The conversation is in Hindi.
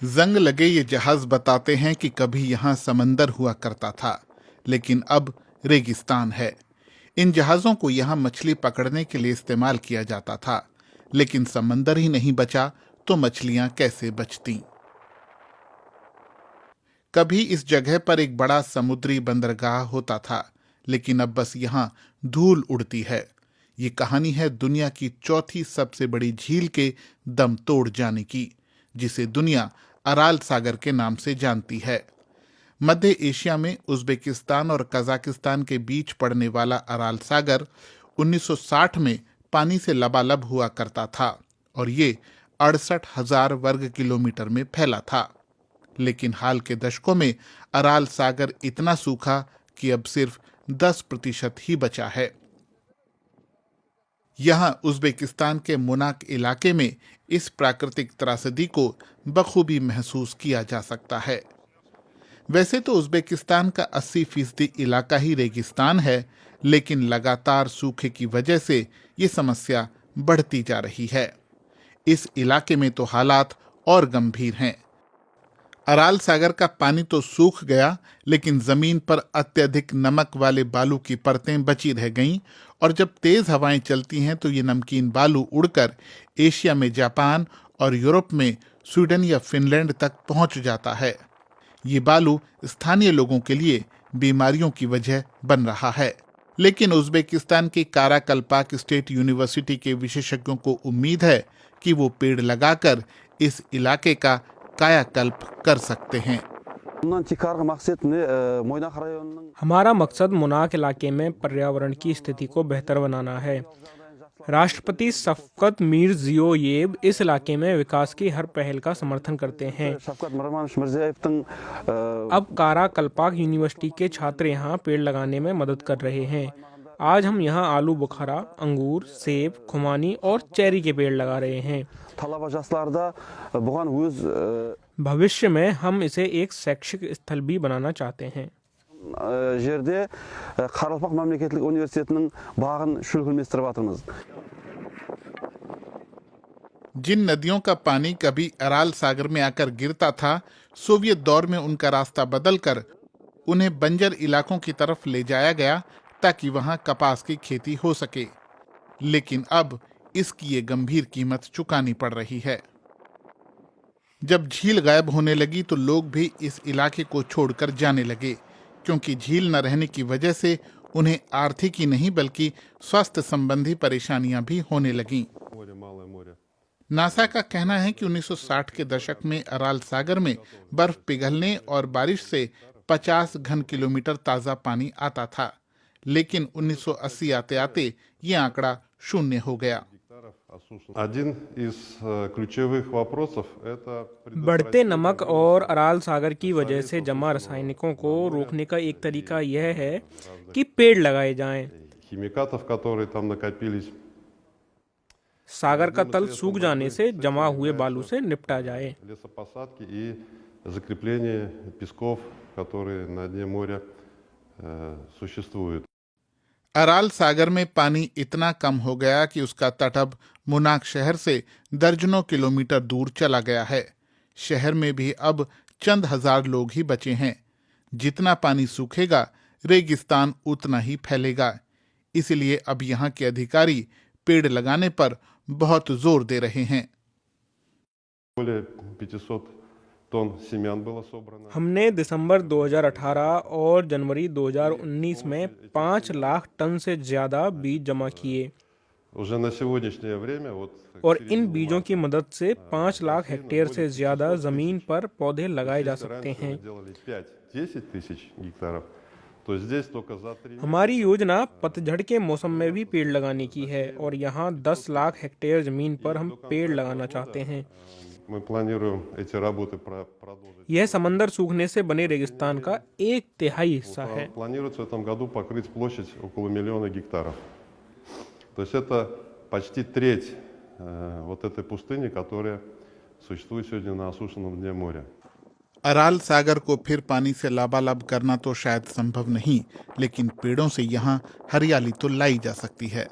जंग लगे ये जहाज बताते हैं कि कभी यहाँ समंदर हुआ करता था, लेकिन अब रेगिस्तान है। इन जहाजों को यहाँ मछली पकड़ने के लिए इस्तेमाल किया जाता था, लेकिन समंदर ही नहीं बचा तो मछलियां कैसे बचती। कभी इस जगह पर एक बड़ा समुद्री बंदरगाह होता था, लेकिन अब बस यहाँ धूल उड़ती है। ये कहानी है दुनिया की चौथी सबसे बड़ी झील के दम तोड़ जाने की, जिसे दुनिया अराल सागर के नाम से जानती है। मध्य एशिया में उज्बेकिस्तान और कजाकिस्तान के बीच पड़ने वाला अराल सागर 1960 में पानी से लबालब हुआ करता था और ये 68,000 वर्ग किलोमीटर में फैला था। लेकिन हाल के दशकों में अराल सागर इतना सूखा कि अब सिर्फ 10% ही बचा है। यहाँ उज्बेकिस्तान के मुनाक इलाके में इस प्राकृतिक त्रासदी को बखूबी महसूस किया जा सकता है। वैसे तो उज्बेकिस्तान का 80% इलाका ही रेगिस्तान है, लेकिन लगातार सूखे की वजह से ये समस्या बढ़ती जा रही है। इस इलाके में तो हालात और गंभीर हैं। अराल सागर का पानी तो सूख गया, लेकिन जमीन पर अत्यधिक नमक वाले बालू की परतें बची रह गईं और जब तेज हवाएं चलती हैं तो ये नमकीन बालू उड़कर एशिया में जापान और यूरोप में स्वीडन या फिनलैंड तक पहुंच जाता है। ये बालू स्थानीय लोगों के लिए बीमारियों की वजह बन रहा है, लेकिन उज्बेकिस्तान के काराकल्पाक स्टेट यूनिवर्सिटी के विशेषज्ञों को उम्मीद है कि वो पेड़ लगाकर इस इलाके का कायाकल्प कर सकते हैं। हमारा मकसद मुनाक इलाके में पर्यावरण की स्थिति को बेहतर बनाना है। राष्ट्रपति शफकत मिर्जियोयेव इस इलाके में विकास की हर पहल का समर्थन करते हैं। अब काराकल्पाक यूनिवर्सिटी के छात्र यहाँ पेड़ लगाने में मदद कर रहे हैं। आज हम यहाँ आलू बुखारा, अंगूर, सेब, खुमानी और चेरी के पेड़ लगा रहे हैं। भविष्य में हम इसे एक शैक्षिक स्थल भी बनाना चाहते हैं। जिन नदियों का पानी कभी अराल सागर में आकर गिरता था, सोवियत दौर में उनका रास्ता बदलकर उन्हें बंजर इलाकों की तरफ ले जाया गया ताकि वहां कपास की खेती हो सके। लेकिन अब इसकी ये गंभीर कीमत चुकानी पड़ रही है। जब झील गायब होने लगी तो लोग भी इस इलाके को छोड़कर जाने लगे, क्योंकि झील न रहने की वजह से उन्हें आर्थिक ही नहीं बल्कि स्वास्थ्य संबंधी परेशानियां भी होने लगीं। नासा का कहना है कि 1960 के दशक में अराल सागर में बर्फ पिघलने और बारिश से 50 घन किलोमीटर ताजा पानी आता था, लेकिन 1980 आते आते ये आंकड़ा शून्य हो गया। बढ़ते नमक और अराल सागर की वजह से जमा रासायनिकों को रोकने का एक तरीका यह है कि पेड़ लगाए जाएं। सागर का तल सूख जाने से जमा हुए बालू से निपटा जाए। अराल सागर में पानी इतना कम हो गया कि उसका तट अब मुनाक शहर से दर्जनों किलोमीटर दूर चला गया है। शहर में भी अब चंद हजार लोग ही बचे हैं। जितना पानी सूखेगा, रेगिस्तान उतना ही फैलेगा। इसलिए अब यहाँ के अधिकारी पेड़ लगाने पर बहुत जोर दे रहे हैं। हमने दिसंबर 2018 और जनवरी 2019 में 5 लाख टन से ज्यादा बीज जमा किए और इन बीजों की मदद से 5 लाख हेक्टेयर से ज्यादा जमीन पर पौधे लगाए जा सकते हैं। हमारी योजना पतझड़ के मौसम में भी पेड़ लगाने की है और यहाँ 10 लाख हेक्टेयर जमीन पर हम पेड़ लगाना चाहते हैं। यह समंदर सूखने से बने रेगिस्तान का 1/3 हिस्सा है। почти треть вот этой пустыни, которая существует сегодня на осушенном дне моря. अराल सागर को फिर पानी से लबालब करना तो शायद संभव नहीं, लेकिन पेड़ों से यहाँ हरियाली तो लाई जा सकती है।